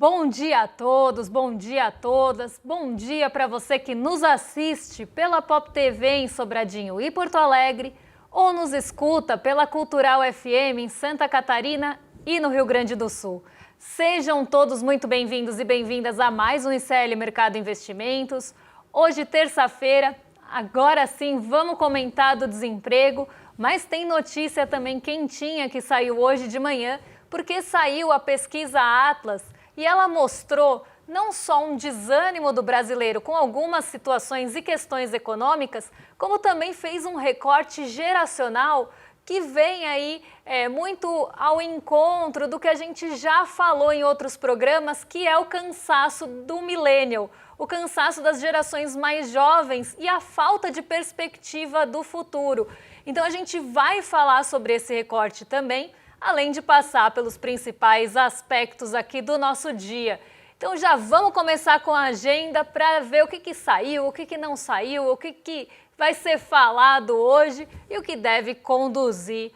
Bom dia a todos, bom dia a todas, bom dia para você que nos assiste pela Pop TV em Sobradinho e Porto Alegre ou nos escuta pela Cultural FM em Santa Catarina e no Rio Grande do Sul. Sejam todos muito bem-vindos e bem-vindas a mais um ICL Mercado Investimentos. Hoje, terça-feira, agora sim vamos comentar do desemprego, mas tem notícia também quentinha que saiu hoje de manhã, porque saiu a pesquisa Atlas e ela mostrou não só um desânimo do brasileiro com algumas situações e questões econômicas, como também fez um recorte geracional que vem aí muito ao encontro do que a gente já falou em outros programas, que é o cansaço do millennial, o cansaço das gerações mais jovens e a falta de perspectiva do futuro. Então a gente vai falar sobre esse recorte também, além de passar pelos principais aspectos aqui do nosso dia. Então já vamos começar com a agenda para ver o que saiu, o que não saiu, o que vai ser falado hoje e o que deve conduzir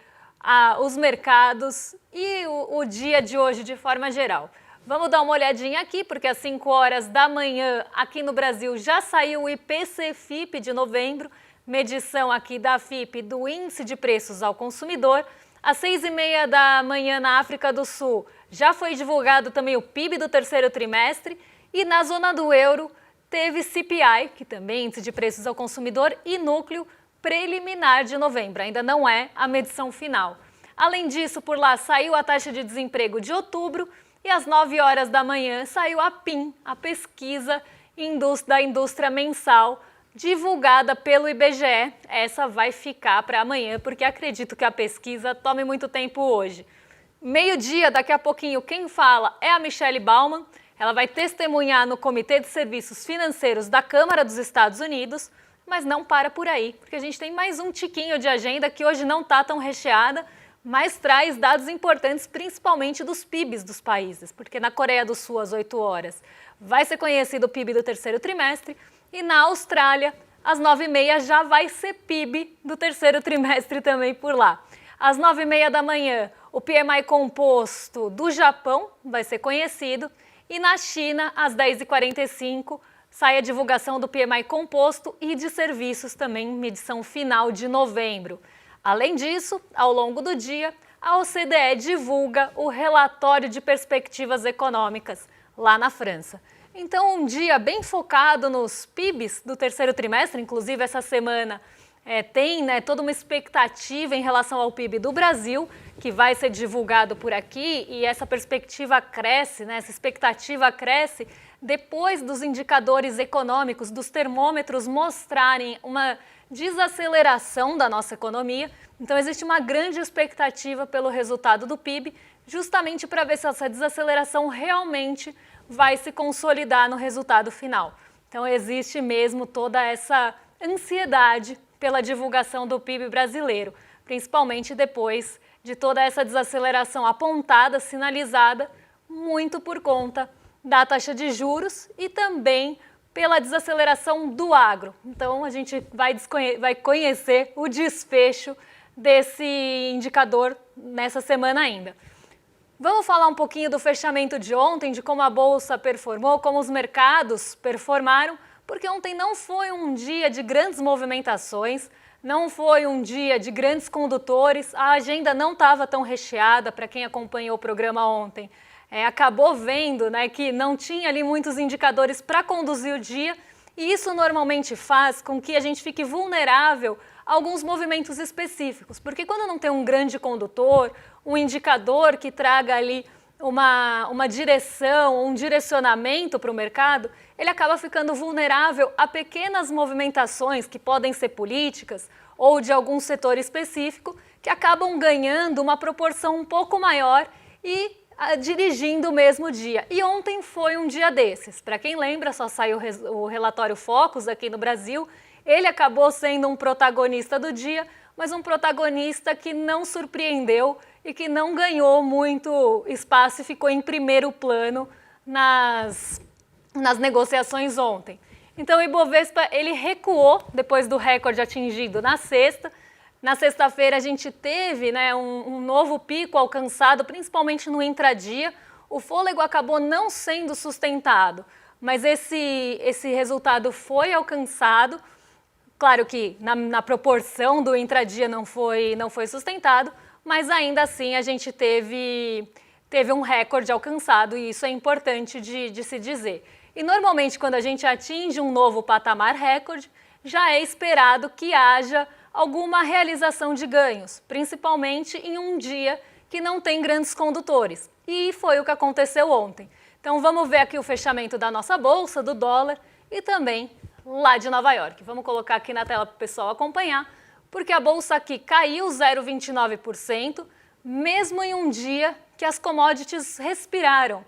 os mercados e o dia de hoje de forma geral. Vamos dar uma olhadinha aqui, porque às 5 horas da manhã aqui no Brasil já saiu o IPC-FIP de novembro, medição aqui da FIP do Índice de Preços ao Consumidor. Às 6h30 da manhã na África do Sul já foi divulgado também o PIB do terceiro trimestre e na zona do euro teve CPI, que também é Índice de Preços ao Consumidor, e núcleo preliminar de novembro, ainda não é a medição final. Além disso, por lá saiu a taxa de desemprego de outubro e às 9 horas da manhã saiu a PIM, a pesquisa da indústria mensal, divulgada pelo IBGE. Essa vai ficar para amanhã, porque acredito que a pesquisa tome muito tempo hoje. Meio-dia, daqui a pouquinho, quem fala é a Michelle Bauman. Ela vai testemunhar no Comitê de Serviços Financeiros da Câmara dos Estados Unidos, mas não para por aí, porque a gente tem mais um tiquinho de agenda que hoje não está tão recheada, mas traz dados importantes, principalmente dos PIBs dos países, porque na Coreia do Sul, às 8 horas, vai ser conhecido o PIB do terceiro trimestre, e na Austrália, às 9h30, já vai ser PIB do terceiro trimestre também por lá. Às 9h30 da manhã, o PMI composto do Japão vai ser conhecido. E na China, às 10h45, sai a divulgação do PMI composto e de serviços também, medição final de novembro. Além disso, ao longo do dia, a OCDE divulga o relatório de perspectivas econômicas lá na França. Então, um dia bem focado nos PIBs do terceiro trimestre, inclusive essa semana tem toda uma expectativa em relação ao PIB do Brasil, que vai ser divulgado por aqui, e essa perspectiva cresce, essa expectativa cresce depois dos indicadores econômicos, dos termômetros mostrarem uma desaceleração da nossa economia. Então, existe uma grande expectativa pelo resultado do PIB, justamente para ver se essa desaceleração realmente vai se consolidar no resultado final. Então existe mesmo toda essa ansiedade pela divulgação do PIB brasileiro, principalmente depois de toda essa desaceleração apontada, sinalizada, muito por conta da taxa de juros e também pela desaceleração do agro. Então a gente vai conhecer o desfecho desse indicador nessa semana ainda. Vamos falar um pouquinho do fechamento de ontem, de como a Bolsa performou, como os mercados performaram, porque ontem não foi um dia de grandes movimentações, não foi um dia de grandes condutores, a agenda não estava tão recheada para quem acompanhou o programa ontem. Acabou vendo que não tinha ali muitos indicadores para conduzir o dia, e isso normalmente faz com que a gente fique vulnerável a alguns movimentos específicos, porque quando não tem um grande condutor, um indicador que traga ali uma direção, um direcionamento para o mercado, ele acaba ficando vulnerável a pequenas movimentações que podem ser políticas ou de algum setor específico, que acabam ganhando uma proporção um pouco maior e dirigindo o mesmo dia. E ontem foi um dia desses. Para quem lembra, só saiu o relatório Focus aqui no Brasil. Ele acabou sendo um protagonista do dia, mas um protagonista que não surpreendeu e que não ganhou muito espaço e ficou em primeiro plano nas negociações ontem. Então o Ibovespa ele recuou depois do recorde atingido na sexta. Na sexta-feira a gente teve um novo pico alcançado, principalmente no intradia. o fôlego acabou não sendo sustentado, mas esse resultado foi alcançado. Claro que na proporção do intradia não foi sustentado, mas ainda assim a gente teve um recorde alcançado e isso é importante de se dizer. E normalmente quando a gente atinge um novo patamar recorde, já é esperado que haja alguma realização de ganhos, principalmente em um dia que não tem grandes condutores. E foi o que aconteceu ontem. Então vamos ver aqui o fechamento da nossa bolsa, do dólar e também lá de Nova York. Vamos colocar aqui na tela para o pessoal acompanhar, porque a bolsa aqui caiu 0,29%, mesmo em um dia que as commodities respiraram.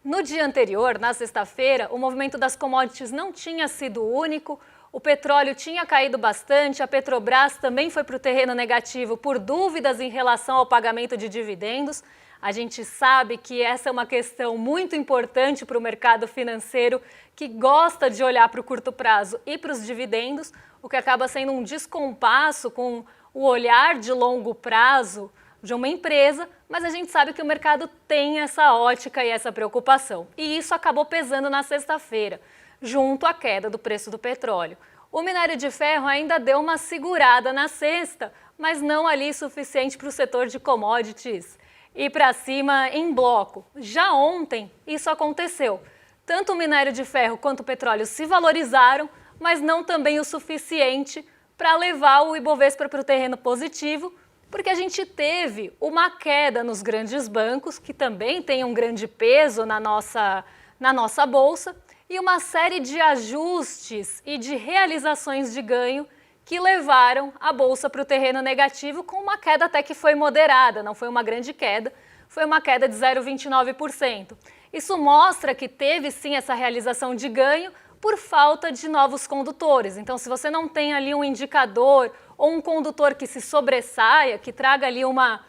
No dia anterior, na sexta-feira, o movimento das commodities não tinha sido único, o petróleo tinha caído bastante, a Petrobras também foi para o terreno negativo por dúvidas em relação ao pagamento de dividendos. A gente sabe que essa é uma questão muito importante para o mercado financeiro, que gosta de olhar para o curto prazo e para os dividendos, o que acaba sendo um descompasso com o olhar de longo prazo de uma empresa, mas a gente sabe que o mercado tem essa ótica e essa preocupação. E isso acabou pesando na sexta-feira, junto à queda do preço do petróleo. O minério de ferro ainda deu uma segurada na sexta, mas não ali suficiente para o setor de commodities ir para cima em bloco. Já ontem isso aconteceu. Tanto o minério de ferro quanto o petróleo se valorizaram, mas não também o suficiente para levar o Ibovespa para o terreno positivo, porque a gente teve uma queda nos grandes bancos, que também tem um grande peso na nossa bolsa, e uma série de ajustes e de realizações de ganho que levaram a bolsa para o terreno negativo com uma queda até que foi moderada, não foi uma grande queda, foi uma queda de 0,29%. Isso mostra que teve sim essa realização de ganho por falta de novos condutores. Então, se você não tem ali um indicador ou um condutor que se sobressaia, que traga ali uma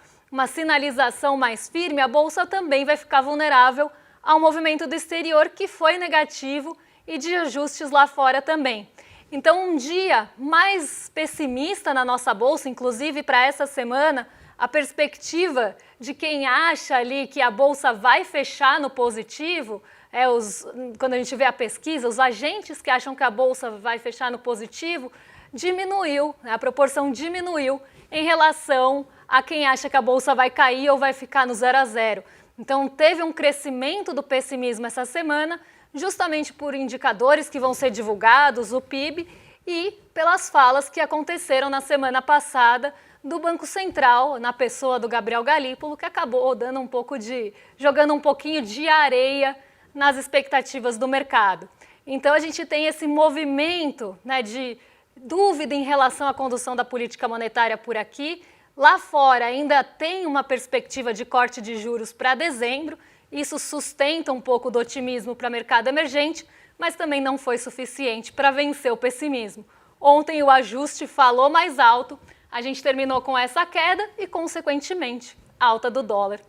sinalização mais firme, a bolsa também vai ficar vulnerável ao movimento do exterior, que foi negativo, e de ajustes lá fora também. Então, um dia mais pessimista na nossa bolsa, inclusive para essa semana, a perspectiva de quem acha ali que a bolsa vai fechar no positivo, quando a gente vê a pesquisa, os agentes que acham que a bolsa vai fechar no positivo, diminuiu, a proporção diminuiu em relação a quem acha que a bolsa vai cair ou vai ficar no 0 a 0. Então, teve um crescimento do pessimismo essa semana, justamente por indicadores que vão ser divulgados, o PIB, e pelas falas que aconteceram na semana passada do Banco Central, na pessoa do Gabriel Galípolo, que acabou jogando um pouquinho de areia nas expectativas do mercado. Então, a gente tem esse movimento, né, de dúvida em relação à condução da política monetária por aqui. Lá fora ainda tem uma perspectiva de corte de juros para dezembro, isso sustenta um pouco do otimismo para o mercado emergente, mas também não foi suficiente para vencer o pessimismo. Ontem o ajuste falou mais alto, a gente terminou com essa queda e, consequentemente, alta do dólar,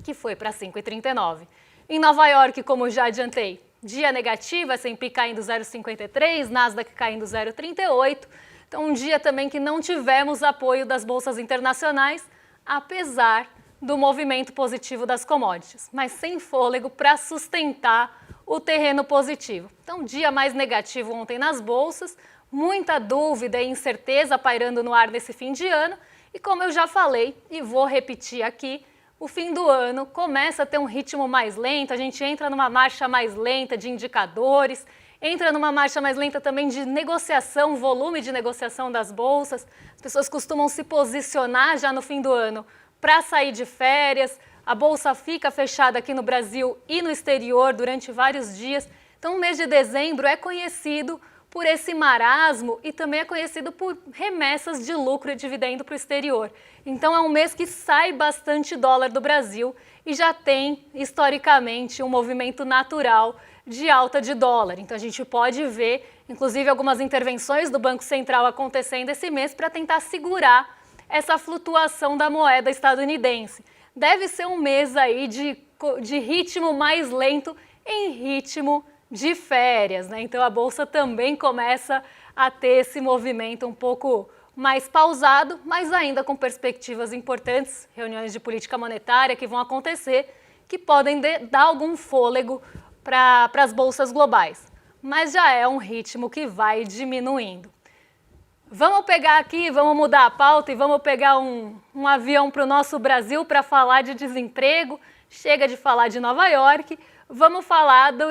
que foi para 5,39. Em Nova York, como já adiantei, dia negativo, S&P caindo 0,53, Nasdaq caindo 0,38. Então, um dia também que não tivemos apoio das bolsas internacionais, apesar do movimento positivo das commodities, mas sem fôlego para sustentar o terreno positivo. Então, dia mais negativo ontem nas bolsas, muita dúvida e incerteza pairando no ar nesse fim de ano, e como eu já falei e vou repetir aqui, o fim do ano começa a ter um ritmo mais lento, a gente entra numa marcha mais lenta de indicadores, entra numa marcha mais lenta também de negociação, volume de negociação das bolsas. As pessoas costumam se posicionar já no fim do ano para sair de férias. A bolsa fica fechada aqui no Brasil e no exterior durante vários dias. Então, o mês de dezembro é conhecido por esse marasmo e também é conhecido por remessas de lucro e dividendo para o exterior. Então, é um mês que sai bastante dólar do Brasil e já tem, historicamente, um movimento natural de alta de dólar. Então, a gente pode ver, inclusive, algumas intervenções do Banco Central acontecendo esse mês para tentar segurar essa flutuação da moeda estadunidense. Deve ser um mês aí de ritmo mais lento em ritmo de férias, né? Então, a Bolsa também começa a ter esse movimento um pouco mais pausado, mas ainda com perspectivas importantes, reuniões de política monetária que vão acontecer, que podem dar algum fôlego para as bolsas globais. Mas já é um ritmo que vai diminuindo. Vamos pegar aqui, vamos mudar a pauta e vamos pegar um avião para o nosso Brasil para falar de desemprego. Chega de falar de Nova York, vamos falar do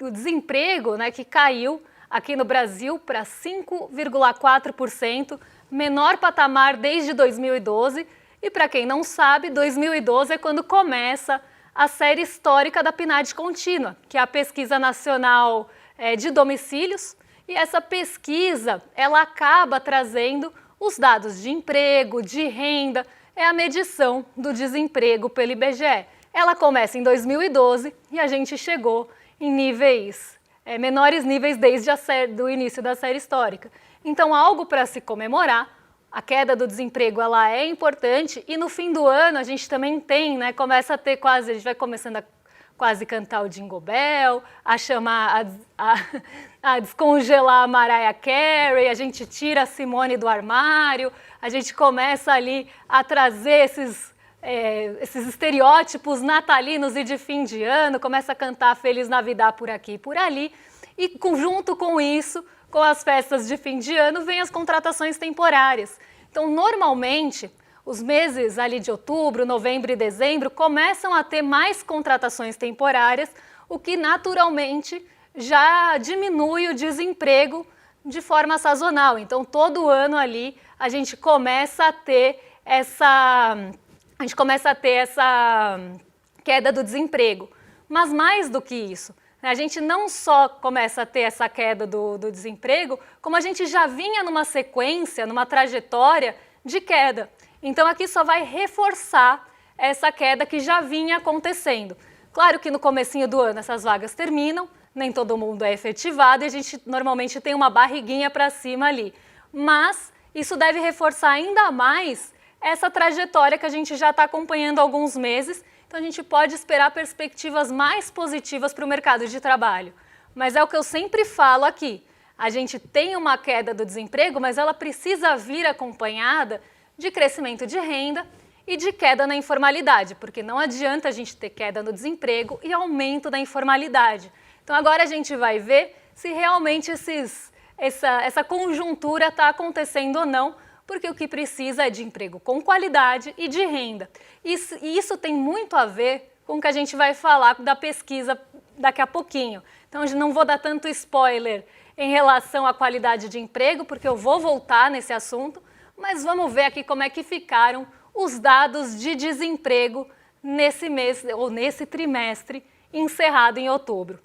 desemprego, né, que caiu aqui no Brasil para 5,4%, menor patamar desde 2012. E para quem não sabe, 2012 é quando começa a série histórica da PNAD contínua, que é a Pesquisa Nacional de Domicílios. E essa pesquisa, ela acaba trazendo os dados de emprego, de renda, é a medição do desemprego pelo IBGE. Ela começa em 2012 e a gente chegou em menores níveis desde o início da série histórica. Então, algo para se comemorar. A queda do desemprego, ela é importante e no fim do ano a gente também tem, né, começa a ter a gente vai começando a quase cantar o Jingle Bell, a chamar, a descongelar a Mariah Carey, a gente tira a Simone do armário, a gente começa ali a trazer esses estereótipos natalinos e de fim de ano, começa a cantar Feliz Navidad por aqui e por ali, e junto com isso, com as festas de fim de ano, vem as contratações temporárias. Então, normalmente, os meses ali de outubro, novembro e dezembro começam a ter mais contratações temporárias, o que naturalmente já diminui o desemprego de forma sazonal. Então, todo ano ali a gente começa a ter essa queda do desemprego. Mas mais do que isso, a gente não só começa a ter essa queda do desemprego, como a gente já vinha numa sequência, numa trajetória de queda. Então aqui só vai reforçar essa queda que já vinha acontecendo. Claro que no comecinho do ano essas vagas terminam, nem todo mundo é efetivado e a gente normalmente tem uma barriguinha para cima ali. Mas isso deve reforçar ainda mais essa trajetória que a gente já está acompanhando há alguns meses. Então a gente pode esperar perspectivas mais positivas para o mercado de trabalho. Mas é o que eu sempre falo aqui. A gente tem uma queda do desemprego, mas ela precisa vir acompanhada de crescimento de renda e de queda na informalidade, porque não adianta a gente ter queda no desemprego e aumento da informalidade. Então agora a gente vai ver se realmente essa conjuntura está acontecendo ou não, porque o que precisa é de emprego com qualidade e de renda. E isso tem muito a ver com o que a gente vai falar da pesquisa daqui a pouquinho. Então, eu não vou dar tanto spoiler em relação à qualidade de emprego, porque eu vou voltar nesse assunto, mas vamos ver aqui como é que ficaram os dados de desemprego nesse mês ou nesse trimestre encerrado em outubro.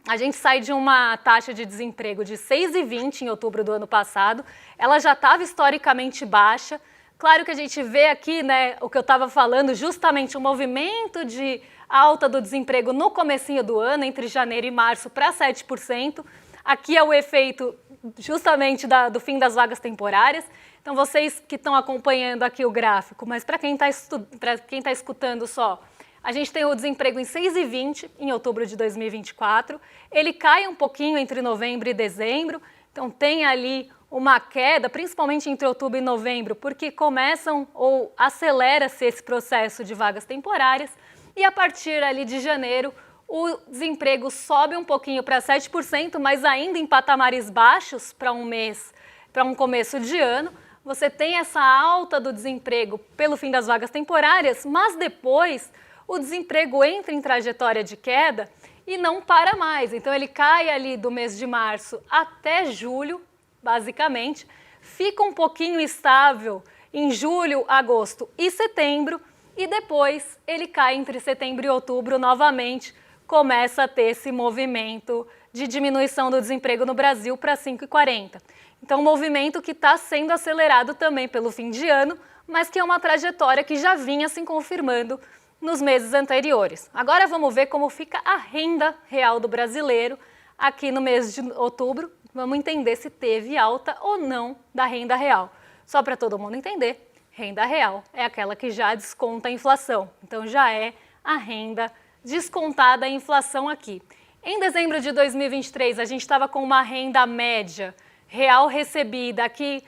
A gente sai de uma taxa de desemprego de 6,20 em outubro do ano passado, ela já estava historicamente baixa. Claro que a gente vê aqui, né, o que eu estava falando, justamente o movimento de alta do desemprego no comecinho do ano, entre janeiro e março, para 7%. Aqui é o efeito justamente do fim das vagas temporárias. Então, vocês que estão acompanhando aqui o gráfico, mas para quem está escutando só, a gente tem o desemprego em 6,20 em outubro de 2024. Ele cai um pouquinho entre novembro e dezembro. Então, tem ali uma queda, principalmente entre outubro e novembro, porque começam ou acelera-se esse processo de vagas temporárias. E a partir ali de janeiro, o desemprego sobe um pouquinho para 7%, mas ainda em patamares baixos para um mês, para um começo de ano. Você tem essa alta do desemprego pelo fim das vagas temporárias, mas depois o desemprego entra em trajetória de queda e não para mais. Então ele cai ali do mês de março até julho, basicamente, fica um pouquinho estável em julho, agosto e setembro, e depois ele cai entre setembro e outubro novamente, começa a ter esse movimento de diminuição do desemprego no Brasil para 5,40. Então, um movimento que está sendo acelerado também pelo fim de ano, mas que é uma trajetória que já vinha se confirmando nos meses anteriores. Agora vamos ver como fica a renda real do brasileiro aqui no mês de outubro. Vamos entender se teve alta ou não da renda real. Só para todo mundo entender, renda real é aquela que já desconta a inflação. Então, já é a renda descontada a inflação aqui. Em dezembro de 2023, a gente estava com uma renda média real recebida aqui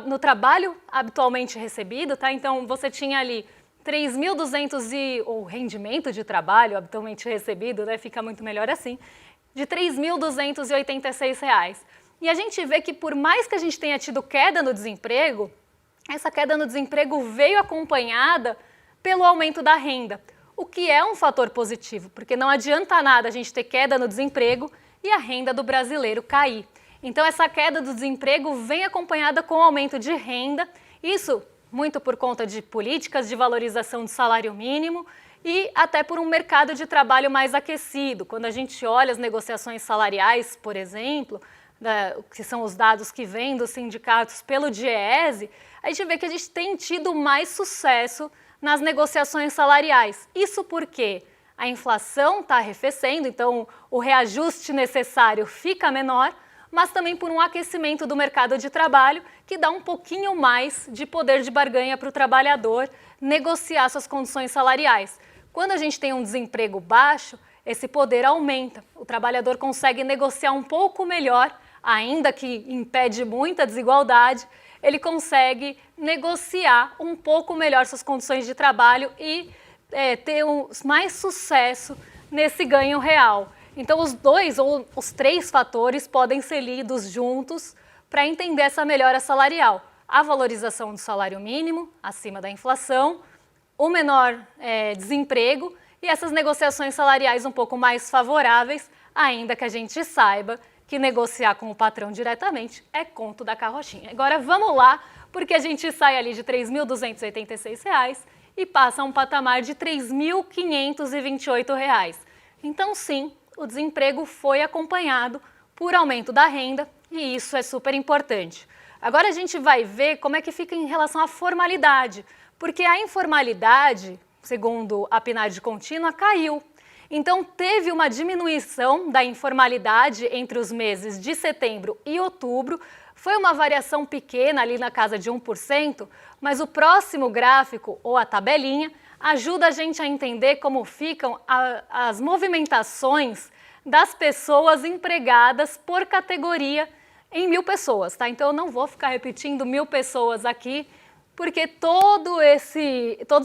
no trabalho habitualmente recebido, tá? Então, você tinha ali o rendimento de trabalho habitualmente recebido, né, fica muito melhor assim, de R$ 3.286. E a gente vê que por mais que a gente tenha tido queda no desemprego, essa queda no desemprego veio acompanhada pelo aumento da renda, o que é um fator positivo, porque não adianta nada a gente ter queda no desemprego e a renda do brasileiro cair. Então essa queda do desemprego vem acompanhada com o aumento de renda, isso muito por conta de políticas de valorização do salário mínimo e até por um mercado de trabalho mais aquecido. Quando a gente olha as negociações salariais, por exemplo, que são os dados que vêm dos sindicatos pelo DIEESE, a gente vê que a gente tem tido mais sucesso nas negociações salariais. Isso porque a inflação está arrefecendo, então o reajuste necessário fica menor, mas também por um aquecimento do mercado de trabalho que dá um pouquinho mais de poder de barganha para o trabalhador negociar suas condições salariais. Quando a gente tem um desemprego baixo, esse poder aumenta. O trabalhador consegue negociar um pouco melhor, ainda que impede muita desigualdade, ele consegue negociar um pouco melhor suas condições de trabalho e ter mais sucesso nesse ganho real. Então os dois ou os três fatores podem ser lidos juntos para entender essa melhora salarial. A valorização do salário mínimo acima da inflação, o menor desemprego e essas negociações salariais um pouco mais favoráveis, ainda que a gente saiba que negociar com o patrão diretamente é conto da carrochinha. Agora vamos lá, porque a gente sai ali de R$ 3.286 e passa a um patamar de R$ 3.528. Então sim, o desemprego foi acompanhado por aumento da renda e isso é super importante. Agora a gente vai ver como é que fica em relação à formalidade, porque a informalidade, segundo a PNAD contínua, caiu. Então teve uma diminuição da informalidade entre os meses de setembro e outubro, foi uma variação pequena ali na casa de 1%, mas o próximo gráfico, ou a tabelinha, ajuda a gente a entender como ficam as movimentações das pessoas empregadas por categoria em 1.000 pessoas, tá? Então eu não vou ficar repetindo 1.000 pessoas aqui, porque todos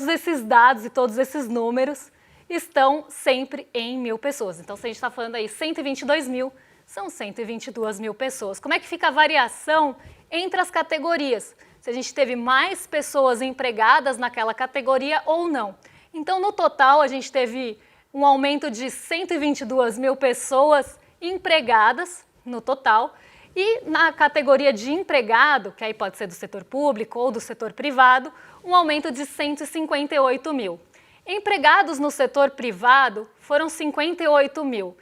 esses dados e todos esses números estão sempre em 1.000 pessoas. Então se a gente está falando aí 122 mil, são 122 mil pessoas. Como é que fica a variação entre as categorias? Se a gente teve mais pessoas empregadas naquela categoria ou não. Então, no total, a gente teve um aumento de 122 mil pessoas empregadas no total. E na categoria de empregado, que aí pode ser do setor público ou do setor privado, um aumento de 158 mil. Empregados no setor privado foram 58 mil.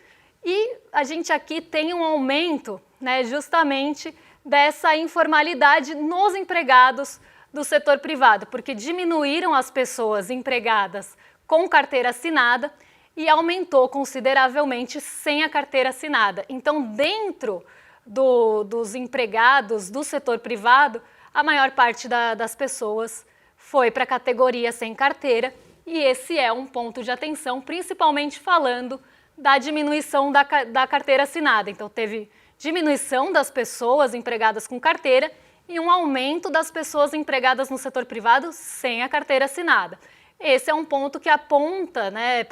E a gente aqui tem um aumento, né, justamente dessa informalidade nos empregados do setor privado, porque diminuíram as pessoas empregadas com carteira assinada e aumentou consideravelmente sem a carteira assinada. Então, dentro dos empregados do setor privado, a maior parte das pessoas foi para a categoria sem carteira e esse é um ponto de atenção, principalmente falando da diminuição da carteira assinada. Então, teve diminuição das pessoas empregadas com carteira e um aumento das pessoas empregadas no setor privado sem a carteira assinada. Esse é um ponto que aponta, né,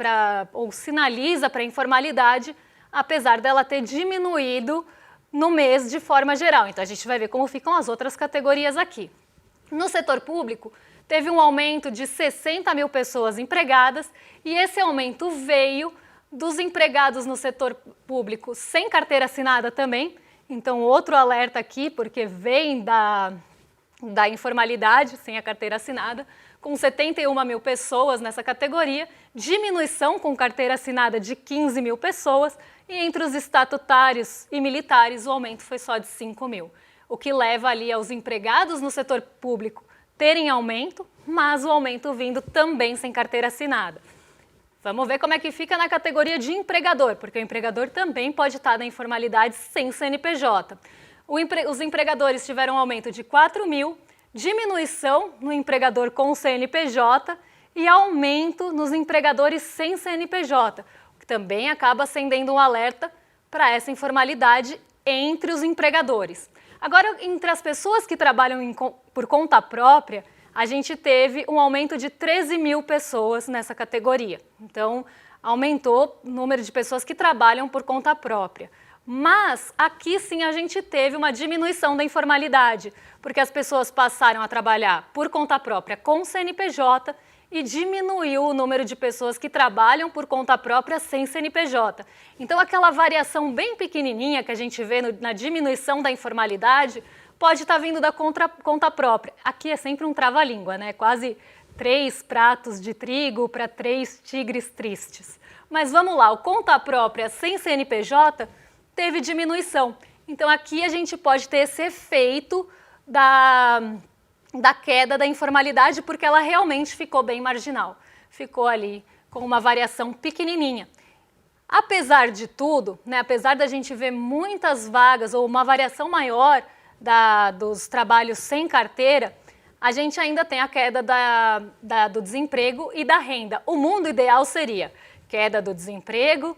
ou sinaliza para a informalidade, apesar dela ter diminuído no mês de forma geral. Então, a gente vai ver como ficam as outras categorias aqui. No setor público, teve um aumento de 60 mil pessoas empregadas e esse aumento veio dos empregados no setor público sem carteira assinada também. Então, outro alerta aqui, porque vem da informalidade sem a carteira assinada, com 71 mil pessoas nessa categoria, diminuição com carteira assinada de 15 mil pessoas e entre os estatutários e militares o aumento foi só de 5 mil, o que leva ali aos empregados no setor público terem aumento, mas o aumento vindo também sem carteira assinada. Vamos ver como é que fica na categoria de empregador, porque o empregador também pode estar na informalidade sem CNPJ. Os empregadores tiveram um aumento de 4 mil, diminuição no empregador com CNPJ e aumento nos empregadores sem CNPJ, o que também acaba acendendo um alerta para essa informalidade entre os empregadores. Agora, entre as pessoas que trabalham por conta própria, a gente teve um aumento de 13 mil pessoas nessa categoria. Então, aumentou o número de pessoas que trabalham por conta própria. Mas aqui sim a gente teve uma diminuição da informalidade, porque as pessoas passaram a trabalhar por conta própria com CNPJ e diminuiu o número de pessoas que trabalham por conta própria sem CNPJ. Então aquela variação bem pequenininha que a gente vê na diminuição da informalidade pode estar vindo da conta própria. Aqui é sempre um trava-língua, né? Quase 3 pratos de trigo para 3 tigres tristes. Mas vamos lá, o conta própria sem CNPJ teve diminuição. Então aqui a gente pode ter esse efeito da queda da informalidade, porque ela realmente ficou bem marginal. Ficou ali com uma variação pequenininha. Apesar de tudo, né, apesar da gente ver muitas vagas ou uma variação maior dos trabalhos sem carteira, a gente ainda tem a queda do desemprego e da renda. O mundo ideal seria queda do desemprego,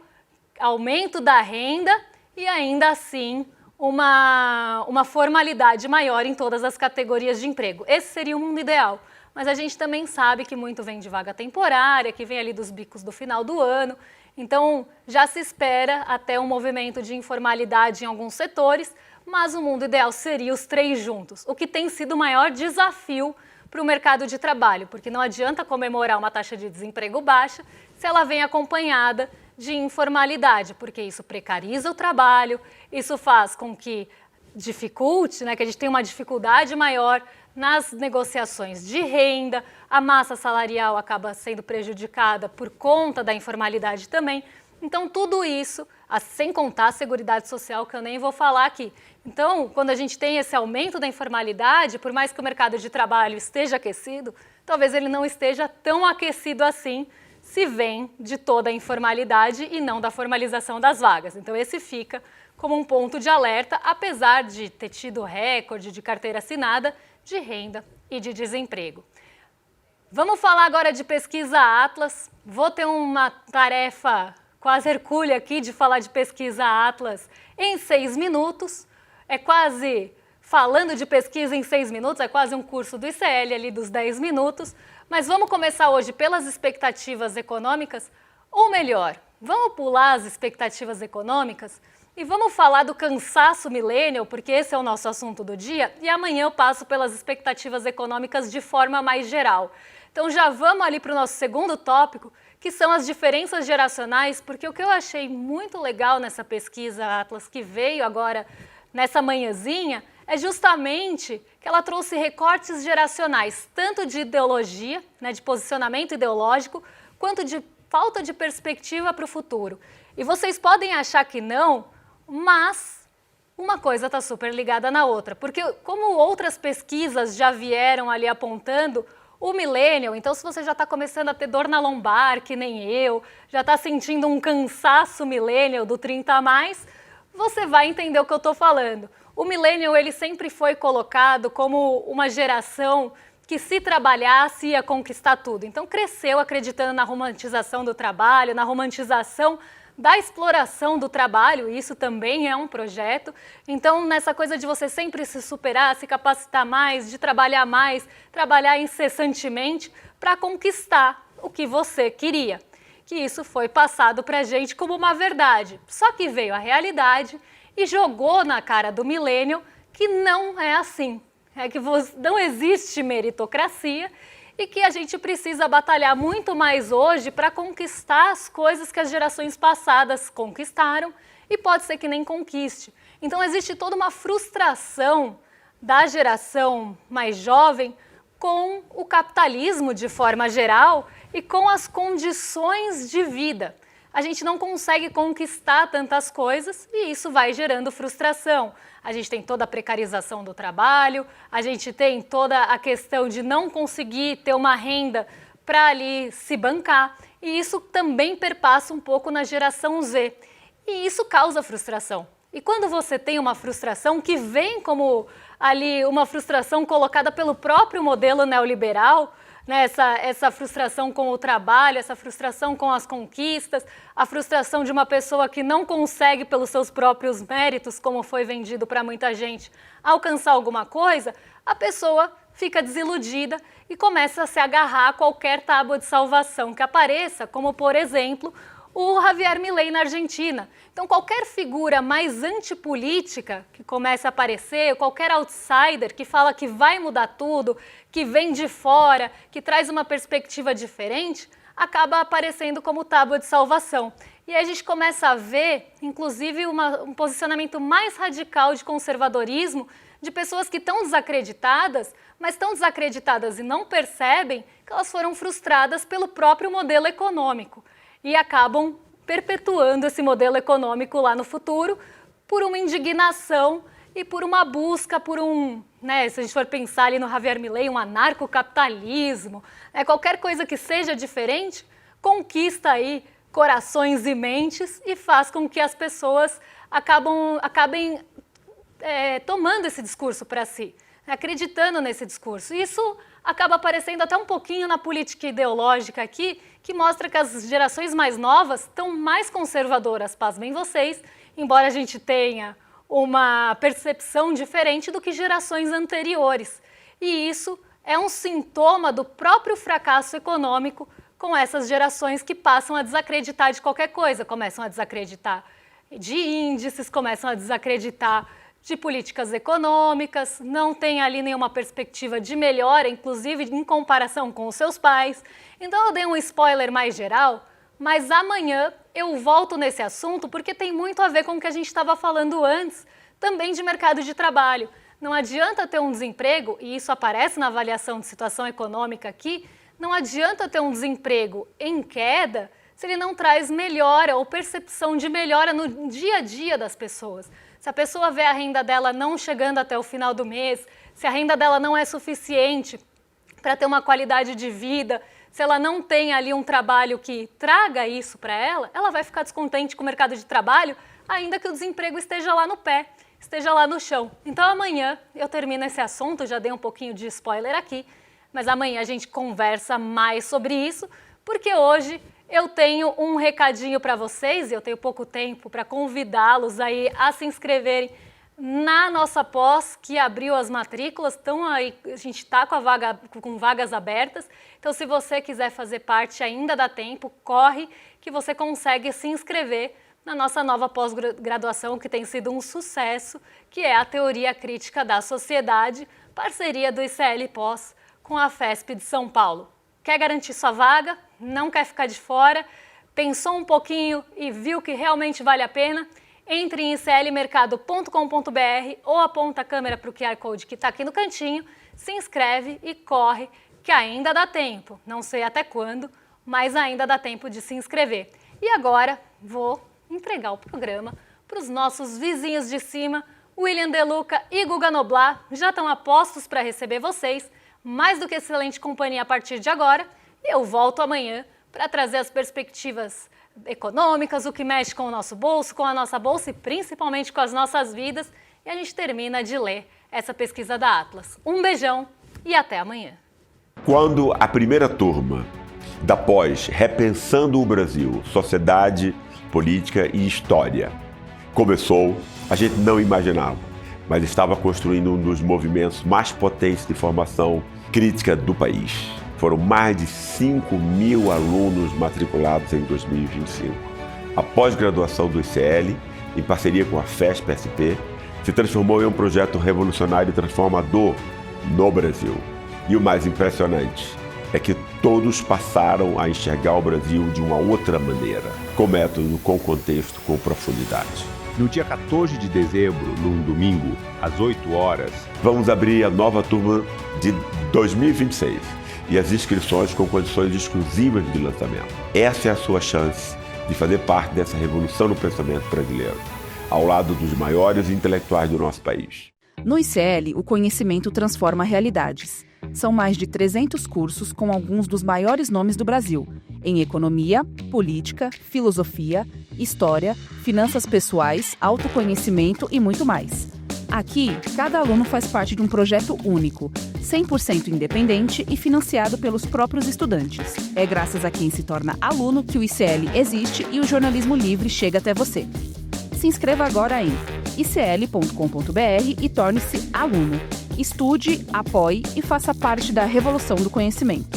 aumento da renda e ainda assim uma formalidade maior em todas as categorias de emprego. Esse seria o mundo ideal. Mas a gente também sabe que muito vem de vaga temporária, que vem ali dos bicos do final do ano. Então, já se espera até um movimento de informalidade em alguns setores, mas o mundo ideal seria os 3 juntos, o que tem sido o maior desafio para o mercado de trabalho, porque não adianta comemorar uma taxa de desemprego baixa se ela vem acompanhada de informalidade, porque isso precariza o trabalho, isso faz com que dificulte, né, que a gente tenha uma dificuldade maior nas negociações de renda, a massa salarial acaba sendo prejudicada por conta da informalidade também. Então, tudo isso, sem contar a Seguridade Social, que eu nem vou falar aqui. Então, quando a gente tem esse aumento da informalidade, por mais que o mercado de trabalho esteja aquecido, talvez ele não esteja tão aquecido assim, se vem de toda a informalidade e não da formalização das vagas. Então, esse fica como um ponto de alerta, apesar de ter tido recorde de carteira assinada, de renda e de desemprego. Vamos falar agora de pesquisa Atlas. Vou ter uma tarefa quase hercúlea aqui de falar de pesquisa Atlas em 6 minutos. É quase, falando de pesquisa em 6 minutos, é quase um curso do ICL ali dos 10 minutos. Mas vamos começar hoje pelas expectativas econômicas, ou melhor, vamos pular as expectativas econômicas e vamos falar do cansaço millennial, porque esse é o nosso assunto do dia, e amanhã eu passo pelas expectativas econômicas de forma mais geral. Então já vamos ali para o nosso segundo tópico, que são as diferenças geracionais, porque o que eu achei muito legal nessa pesquisa Atlas que veio agora nessa manhãzinha é justamente que ela trouxe recortes geracionais, tanto de ideologia, né, de posicionamento ideológico, quanto de falta de perspectiva para o futuro. E vocês podem achar que não, mas uma coisa está super ligada na outra, porque como outras pesquisas já vieram ali apontando, o millennial, então se você já está começando a ter dor na lombar, que nem eu, já está sentindo um cansaço millennial do 30 a mais, você vai entender o que eu estou falando. O millennial ele sempre foi colocado como uma geração que se trabalhasse ia conquistar tudo. Então cresceu acreditando na romantização do trabalho, na romantização da exploração do trabalho, isso também é um projeto. Então, nessa coisa de você sempre se superar, se capacitar mais, de trabalhar mais, trabalhar incessantemente para conquistar o que você queria. Que isso foi passado para a gente como uma verdade. Só que veio a realidade e jogou na cara do millennial que não é assim. É que não existe meritocracia e que a gente precisa batalhar muito mais hoje para conquistar as coisas que as gerações passadas conquistaram e pode ser que nem conquiste. Então existe toda uma frustração da geração mais jovem com o capitalismo de forma geral e com as condições de vida. A gente não consegue conquistar tantas coisas e isso vai gerando frustração. A gente tem toda a precarização do trabalho, a gente tem toda a questão de não conseguir ter uma renda para ali se bancar e isso também perpassa um pouco na geração Z. E isso causa frustração. E quando você tem uma frustração que vem como ali uma frustração colocada pelo próprio modelo neoliberal, né, essa frustração com o trabalho, essa frustração com as conquistas, a frustração de uma pessoa que não consegue pelos seus próprios méritos, como foi vendido para muita gente, alcançar alguma coisa, a pessoa fica desiludida e começa a se agarrar a qualquer tábua de salvação que apareça, como, por exemplo, o Javier Milei na Argentina. Então, qualquer figura mais antipolítica que começa a aparecer, qualquer outsider que fala que vai mudar tudo, que vem de fora, que traz uma perspectiva diferente, acaba aparecendo como tábua de salvação. E aí a gente começa a ver, inclusive, um posicionamento mais radical de conservadorismo de pessoas que estão desacreditadas, mas estão desacreditadas e não percebem que elas foram frustradas pelo próprio modelo econômico e acabam perpetuando esse modelo econômico lá no futuro por uma indignação e por uma busca por se a gente for pensar ali no Javier Milei, um anarcocapitalismo, qualquer coisa que seja diferente, conquista aí corações e mentes e faz com que as pessoas acabem tomando esse discurso para si, acreditando nesse discurso. Isso acaba aparecendo até um pouquinho na política ideológica aqui, que mostra que as gerações mais novas estão mais conservadoras, pasmem vocês, embora a gente tenha uma percepção diferente do que gerações anteriores. E isso é um sintoma do próprio fracasso econômico com essas gerações que passam a desacreditar de qualquer coisa, começam a desacreditar de índices, começam a desacreditar de políticas econômicas, não tem ali nenhuma perspectiva de melhora, inclusive em comparação com os seus pais. Então eu dei um spoiler mais geral, mas amanhã eu volto nesse assunto porque tem muito a ver com o que a gente estava falando antes, também de mercado de trabalho. Não adianta ter um desemprego, e isso aparece na avaliação de situação econômica aqui, não adianta ter um desemprego em queda se ele não traz melhora ou percepção de melhora no dia a dia das pessoas. Se a pessoa vê a renda dela não chegando até o final do mês, se a renda dela não é suficiente para ter uma qualidade de vida, se ela não tem ali um trabalho que traga isso para ela, ela vai ficar descontente com o mercado de trabalho, ainda que o desemprego esteja lá no pé, esteja lá no chão. Então amanhã eu termino esse assunto, já dei um pouquinho de spoiler aqui, mas amanhã a gente conversa mais sobre isso, porque hoje eu tenho um recadinho para vocês, e eu tenho pouco tempo para convidá-los aí a se inscreverem na nossa pós, que abriu as matrículas. Então aí, a gente está com vagas abertas, então se você quiser fazer parte ainda dá tempo, corre que você consegue se inscrever na nossa nova pós-graduação, que tem sido um sucesso, que é a Teoria Crítica da Sociedade, parceria do ICL Pós com a FESP de São Paulo. Quer garantir sua vaga? Não quer ficar de fora? Pensou um pouquinho e viu que realmente vale a pena? Entre em iclmercado.com.br ou aponta a câmera para o QR Code que está aqui no cantinho, se inscreve e corre, que ainda dá tempo. Não sei até quando, mas ainda dá tempo de se inscrever. E agora vou entregar o programa para os nossos vizinhos de cima. William De Luca e Guga Noblar já estão a postos para receber vocês. Mais do que excelente companhia a partir de agora. E eu volto amanhã para trazer as perspectivas econômicas, o que mexe com o nosso bolso, com a nossa bolsa e principalmente com as nossas vidas. E a gente termina de ler essa pesquisa da Atlas. Um beijão e até amanhã. Quando a primeira turma da pós Repensando o Brasil, Sociedade, Política e História começou, a gente não imaginava, mas estava construindo um dos movimentos mais potentes de formação crítica do país. Foram mais de 5.000 alunos matriculados em 2025. A pós-graduação do ICL, em parceria com a FESP-SP, se transformou em um projeto revolucionário e transformador no Brasil. E o mais impressionante é que todos passaram a enxergar o Brasil de uma outra maneira, com método, com contexto, com profundidade. No dia 14 de dezembro, num domingo, às 8 horas, vamos abrir a nova turma de 2026 e as inscrições com condições exclusivas de lançamento. Essa é a sua chance de fazer parte dessa revolução no pensamento brasileiro, ao lado dos maiores intelectuais do nosso país. No ICL, o conhecimento transforma realidades. São mais de 300 cursos com alguns dos maiores nomes do Brasil, em economia, política, filosofia, história, finanças pessoais, autoconhecimento e muito mais. Aqui, cada aluno faz parte de um projeto único, 100% independente e financiado pelos próprios estudantes. É graças a quem se torna aluno que o ICL existe e o jornalismo livre chega até você. Se inscreva agora em icl.com.br e torne-se aluno. Estude, apoie e faça parte da revolução do conhecimento.